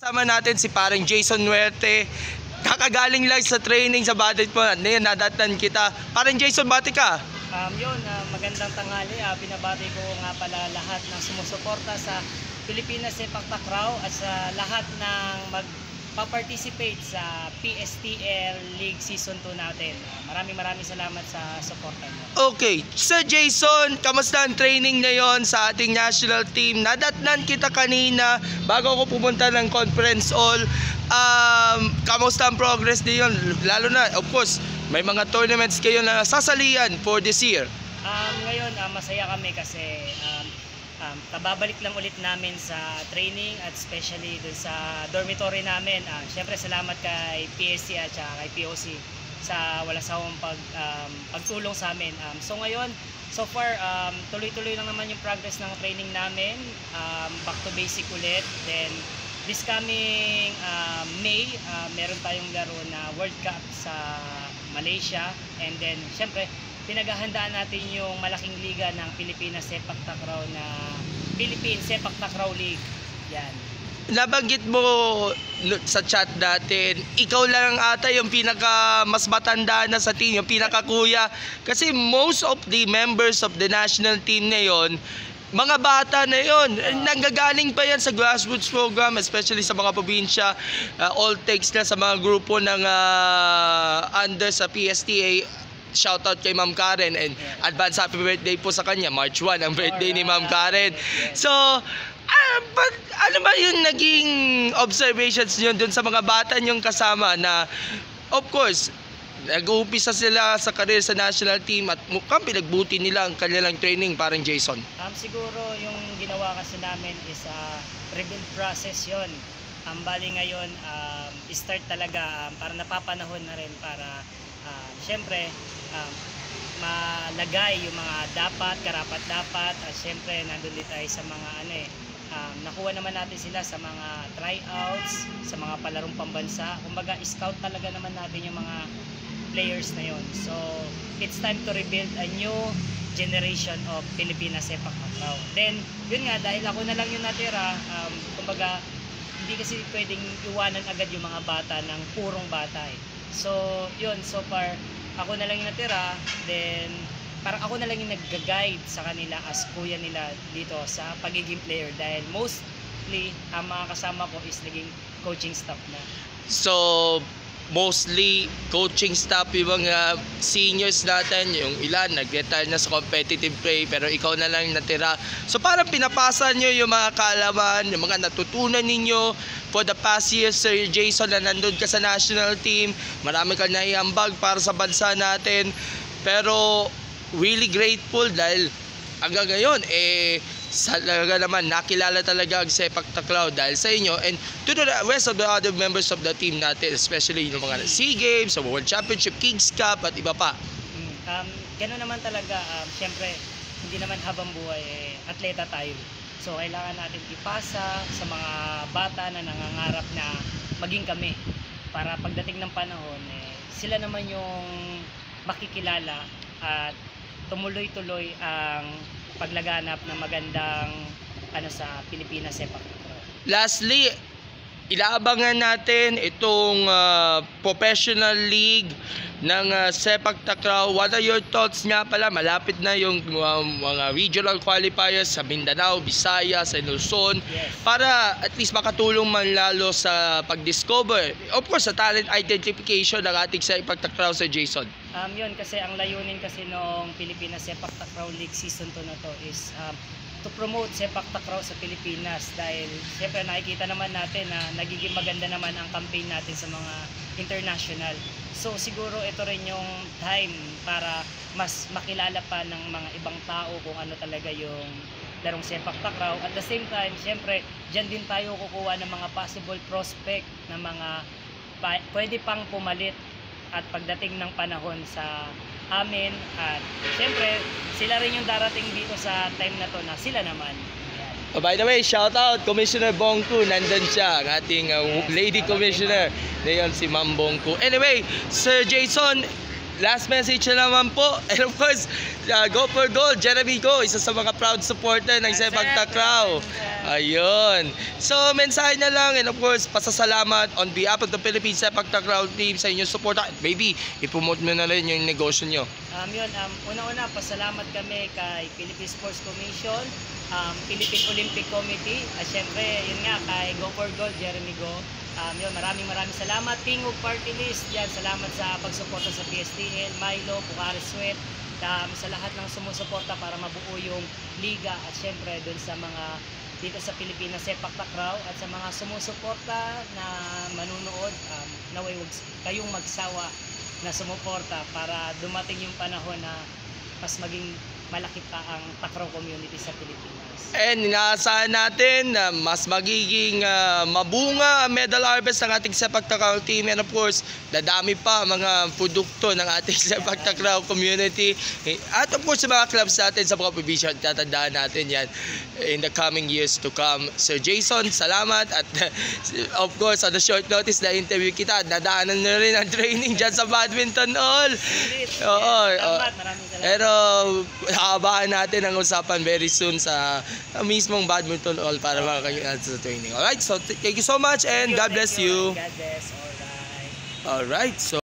Sama natin si parang Jason Nuerte. Kakagaling lang sa training sa Badit po. Ngayon, nadatnan kita. Parang Jason, bati ka. Magandang tanghali. Binabati ko nga pala lahat ng sumusuporta sa Pilipinas Sepak Takraw at sa lahat ng magpa-participate sa PSTL League Season 2 natin. Maraming salamat sa suporta niyo. Okay, Sir Jason, kamusta ang training ngayon sa ating national team? Nadatnan kita kanina bago ako pumunta ng conference hall. Kamusta ang progress niyon? Lalo na, of course, may mga tournaments kayo na sasalian for this year. Ngayon, masaya kami kasi kababalik lang ulit namin sa training at especially dun sa dormitory namin. Siyempre, salamat kay PSC at kay POC sa wala sawang pagtulong sa amin. So ngayon, so far, tuloy-tuloy lang naman yung progress ng training namin. Back to basic ulit. Then, this coming May, meron tayong laro na World Cup sa Malaysia. And then, syempre, pinaghahandaan natin yung malaking liga ng Pilipinas Sepak Takraw na Philippine Sepak Takraw League. Yan. Nabanggit mo sa chat natin, ikaw lang ata yung pinaka mas matanda na sa team, yung pinaka kuya. Kasi most of the members of the national team na yon, mga bata na yon, nanggagaling pa yan sa grassroots program, especially sa mga probinsya. All takes na sa mga grupo ng under sa PSTA. Shoutout kay Ma'am Karen and advance happy birthday po sa kanya. March 1 ang birthday ni Ma'am Karen. So, but ano ba yung naging observations nyo dun sa mga bata nyong kasama na, of course, nag-uumpisa sila sa career sa national team at mukhang pinagbuti nila ang kanilang training, parang Jason? Siguro yung ginawa kasi namin is rebuild process yon. Bali ngayon, start talaga para napapanahon na rin para syempre malagay yung mga karapat-dapat at syempre nandun din tayo sa mga nakuha naman natin sila sa mga tryouts, sa mga palarong pambansa. Kumbaga, scout talaga naman natin yung mga players na yon. So, it's time to rebuild a new generation of Pilipinas Sepak Takraw. Then, yun nga, dahil ako na lang yung natira, kumbaga, hindi kasi pwedeng iwanan agad yung mga bata ng purong bata eh. So, yun, so far, ako na lang yung natira, then parang ako na lang yung nag-guide sa kanila as kuya nila dito sa pagiging player dahil mostly ang mga kasama ko is naging coaching staff na. So, mostly coaching staff yung mga seniors natin, yung ilan nag-retire na sa competitive play pero ikaw na lang natira. So parang pinapasa nyo yung mga kaalaman, yung mga natutunan ninyo for the past years, Sir Jason, na nandun ka sa national team. Marami ka naiambag para sa bansa natin. Pero really grateful dahil hanggang ngayon talaga naman nakilala talaga ang Sepak Takraw dahil sa inyo and to the rest of the other members of the team natin, especially yung mga SEA Games, World Championship, Kings Cup at iba pa. Gano'n naman talaga, syempre hindi naman habang buhay atleta tayo. So kailangan natin ipasa sa mga bata na nangangarap na maging kami para pagdating ng panahon sila naman yung makikilala at tumuloy-tuloy ang paglaganap ng magandang sa Pilipinas Sepak Takraw. Lastly, ilaabangan natin itong professional league ng Sepak Takraw. What are your thoughts nga pala? Malapit na yung mga regional qualifiers sa Mindanao, Visayas, and Luzon. Yes. Para at least makatulong man lalo sa pag-discover. Of course, sa talent identification ng ating Sepak Takraw sa Jason. Yun kasi ang layunin kasi noong Pilipinas Sepak Takraw League Season 2 na to is to promote Sepak Takraw sa Pilipinas dahil siyempre nakikita naman natin na nagiging maganda naman ang campaign natin sa mga international. So siguro ito rin yung time para mas makilala pa ng mga ibang tao kung ano talaga yung larong Sepak Takraw. At the same time, siyempre, dyan din tayo kukuha ng mga possible prospect na mga pwede pang pumalit at pagdating ng panahon sa amin at siyempre sila rin yung darating dito sa time na to na sila naman. By the way, shout out Commissioner Bongku, nandun siya, ang ating lady commissioner. Ngayon si Ma'am Bongku. Anyway, Sir Jason, last message na naman po. And of course, Go for Gold, Jeremy Go, isa sa mga proud supporter ng Sepak Takraw. Ayun. So, mensahe na lang, and of course, pasasalamat on behalf of the Philippine Sepak Takraw team sa inyong suporta. Maybe, ipromote mo na rin yung negosyo nyo. Una-una, pasalamat kami kay Philippine Sports Commission, Philippine Olympic Committee, at syempre, yun nga, kay Go for Gold, Jeremy Go. Maraming salamat. Tingog Party List, yan, salamat sa pagsuporta sa PSTL, Milo, Pucaris Sweat, sa lahat ng sumusuporta para mabuo yung liga, at syempre, dun sa mga dito sa Pilipinas Sepak Takraw, at sa mga sumusuporta na manunood, naway huwag kayong magsawa na sumuporta para dumating yung panahon na mas maging malaki pa ang Takraw community sa Pilipinas. And inaasahan natin na mas magiging mabunga ang medal harvest ng ating Sepak Takraw team, and of course, dadami pa mga produkto ng ating Sepak Takraw community, at of course sa mga clubs natin sa mga probinsya. Tatandaan natin yan in the coming years to come. Sir Jason, salamat, at of course on the short notice na interview kita, dadaanan na rin ang training dyan sa badminton hall. Maraming salamat. Pero haabahan natin ang usapan very soon sa mismong badminton hall para makakagyan sa training. Alright, so thank you so much, and God bless you. God bless. Alright. Alright, so